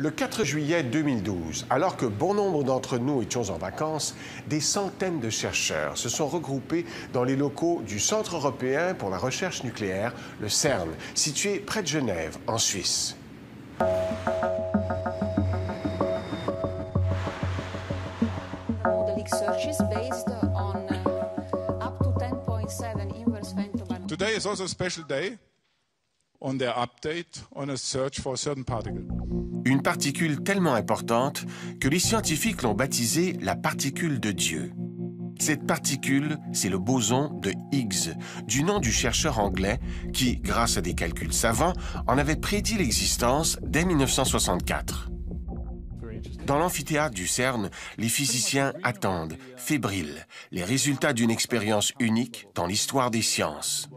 Le 4 juillet 2012, alors que bon nombre d'entre nous étions en vacances, des centaines de chercheurs se sont regroupés dans les locaux du Centre européen pour la recherche nucléaire, le CERN, situé près de Genève, en Suisse. Today is also a special day on their update on a search for a certain particle. Une particule tellement importante que les scientifiques l'ont baptisée la particule de Dieu. Cette particule, c'est le boson de Higgs, du nom du chercheur anglais qui, grâce à des calculs savants, en avait prédit l'existence dès 1964. Dans l'amphithéâtre du CERN, les physiciens attendent, fébriles, les résultats d'une expérience unique dans l'histoire des sciences.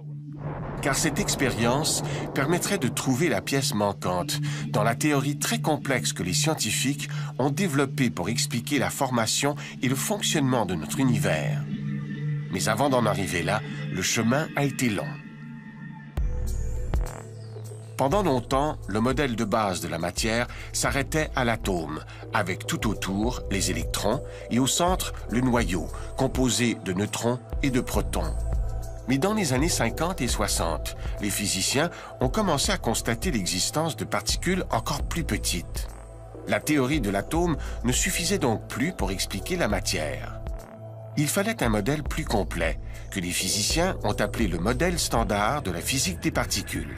Car cette expérience permettrait de trouver la pièce manquante dans la théorie très complexe que les scientifiques ont développée pour expliquer la formation et le fonctionnement de notre univers. Mais avant d'en arriver là, le chemin a été long. Pendant longtemps, le modèle de base de la matière s'arrêtait à l'atome, avec tout autour les électrons et au centre le noyau, composé de neutrons et de protons. Mais dans les années 50 et 60, les physiciens ont commencé à constater l'existence de particules encore plus petites. La théorie de l'atome ne suffisait donc plus pour expliquer la matière. Il fallait un modèle plus complet, que les physiciens ont appelé le modèle standard de la physique des particules.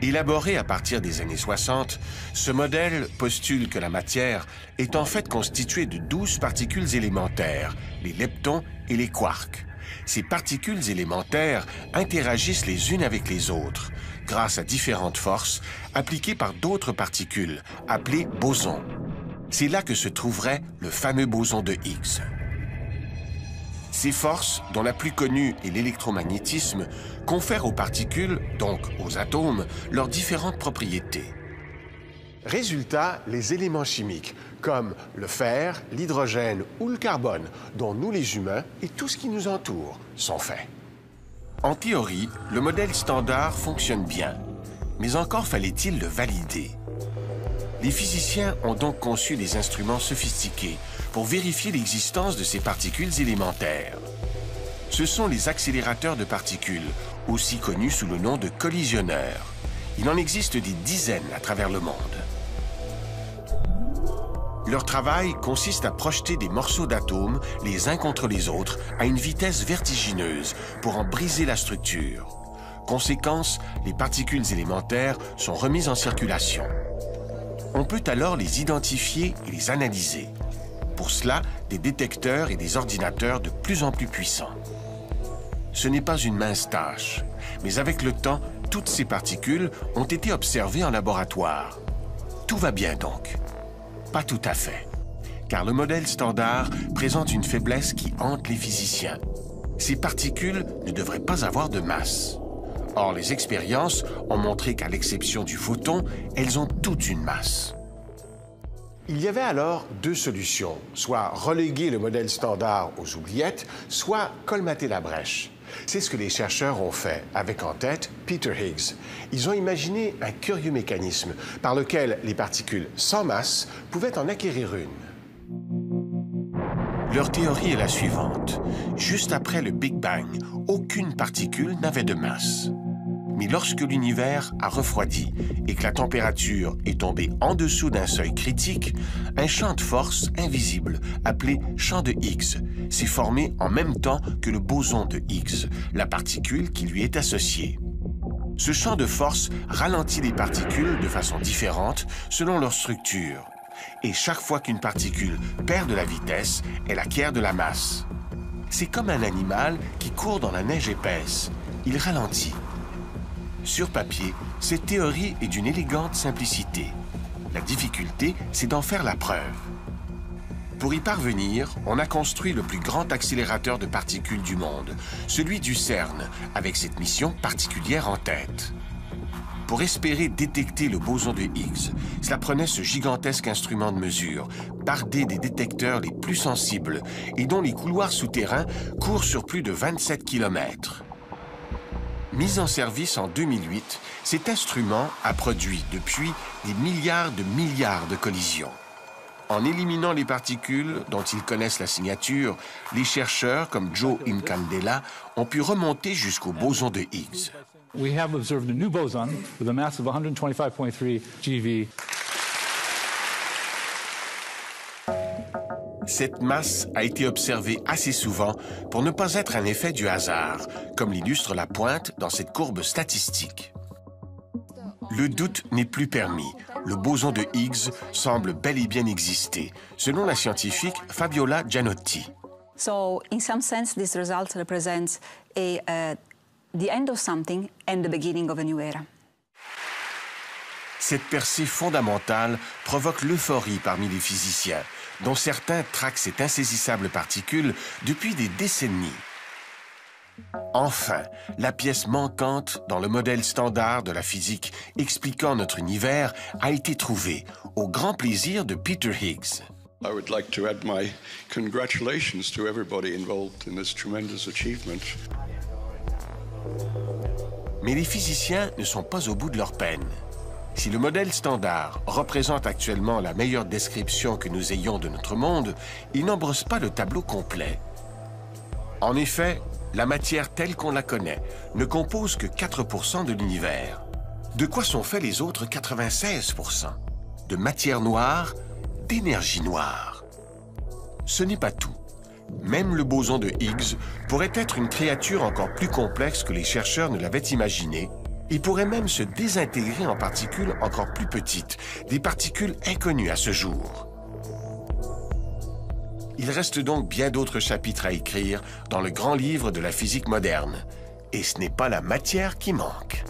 Élaboré à partir des années 60, ce modèle postule que la matière est en fait constituée de 12 particules élémentaires, les leptons et les quarks. Ces particules élémentaires interagissent les unes avec les autres, grâce à différentes forces appliquées par d'autres particules, appelées bosons. C'est là que se trouverait le fameux boson de Higgs. Ces forces, dont la plus connue est l'électromagnétisme, confèrent aux particules, donc aux atomes, leurs différentes propriétés. Résultat, les éléments chimiques, comme le fer, l'hydrogène ou le carbone, dont nous les humains et tout ce qui nous entoure, sont faits. En théorie, le modèle standard fonctionne bien, mais encore fallait-il le valider. Les physiciens ont donc conçu des instruments sophistiqués pour vérifier l'existence de ces particules élémentaires. Ce sont les accélérateurs de particules, aussi connus sous le nom de collisionneurs. Il en existe des dizaines à travers le monde. Leur travail consiste à projeter des morceaux d'atomes les uns contre les autres à une vitesse vertigineuse pour en briser la structure. Conséquence, les particules élémentaires sont remises en circulation. On peut alors les identifier et les analyser. Pour cela, des détecteurs et des ordinateurs de plus en plus puissants. Ce n'est pas une mince tâche, mais avec le temps, toutes ces particules ont été observées en laboratoire. Tout va bien donc. Pas tout à fait, car le modèle standard présente une faiblesse qui hante les physiciens. Ces particules ne devraient pas avoir de masse. Or, les expériences ont montré qu'à l'exception du photon, elles ont toute une masse. Il y avait alors deux solutions, soit reléguer le modèle standard aux oubliettes, soit colmater la brèche. C'est ce que les chercheurs ont fait, avec en tête Peter Higgs. Ils ont imaginé un curieux mécanisme par lequel les particules sans masse pouvaient en acquérir une. Leur théorie est la suivante. Juste après le Big Bang, aucune particule n'avait de masse. Mais lorsque l'univers a refroidi et que la température est tombée en dessous d'un seuil critique, un champ de force invisible, appelé champ de Higgs, s'est formé en même temps que le boson de Higgs, la particule qui lui est associée. Ce champ de force ralentit les particules de façon différente selon leur structure. Et chaque fois qu'une particule perd de la vitesse, elle acquiert de la masse. C'est comme un animal qui court dans la neige épaisse. Il ralentit. Sur papier, cette théorie est d'une élégante simplicité. La difficulté, c'est d'en faire la preuve. Pour y parvenir, on a construit le plus grand accélérateur de particules du monde, celui du CERN, avec cette mission particulière en tête. Pour espérer détecter le boson de Higgs, cela prenait ce gigantesque instrument de mesure, bardé des détecteurs les plus sensibles et dont les couloirs souterrains courent sur plus de 27 km. Mis en service en 2008, cet instrument a produit depuis des milliards de collisions. En éliminant les particules dont ils connaissent la signature, les chercheurs comme Joe Incandela ont pu remonter jusqu'au boson de Higgs. We have observed a new boson with a mass of 125.3 GeV. Cette masse a été observée assez souvent pour ne pas être un effet du hasard, comme l'illustre la pointe dans cette courbe statistique. Le doute n'est plus permis. Le boson de Higgs semble bel et bien exister, selon la scientifique Fabiola Gianotti. So, in some sense, this result represents the end of something and the beginning of a new era. Cette percée fondamentale provoque l'euphorie parmi les physiciens, dont certains traquent cette insaisissable particule depuis des décennies. Enfin, la pièce manquante dans le modèle standard de la physique expliquant notre univers a été trouvée, au grand plaisir de Peter Higgs. I would like to add my congratulations to everybody involved in this tremendous achievement. Mais les physiciens ne sont pas au bout de leur peine. Si le modèle standard représente actuellement la meilleure description que nous ayons de notre monde, il n'embrosse pas le tableau complet. En effet, la matière telle qu'on la connaît ne compose que 4% de l'univers. De quoi sont faits les autres 96%? De matière noire, d'énergie noire. Ce n'est pas tout. Même le boson de Higgs pourrait être une créature encore plus complexe que les chercheurs ne l'avaient imaginé. Il pourrait même se désintégrer en particules encore plus petites, des particules inconnues à ce jour. Il reste donc bien d'autres chapitres à écrire dans le grand livre de la physique moderne. Et ce n'est pas la matière qui manque.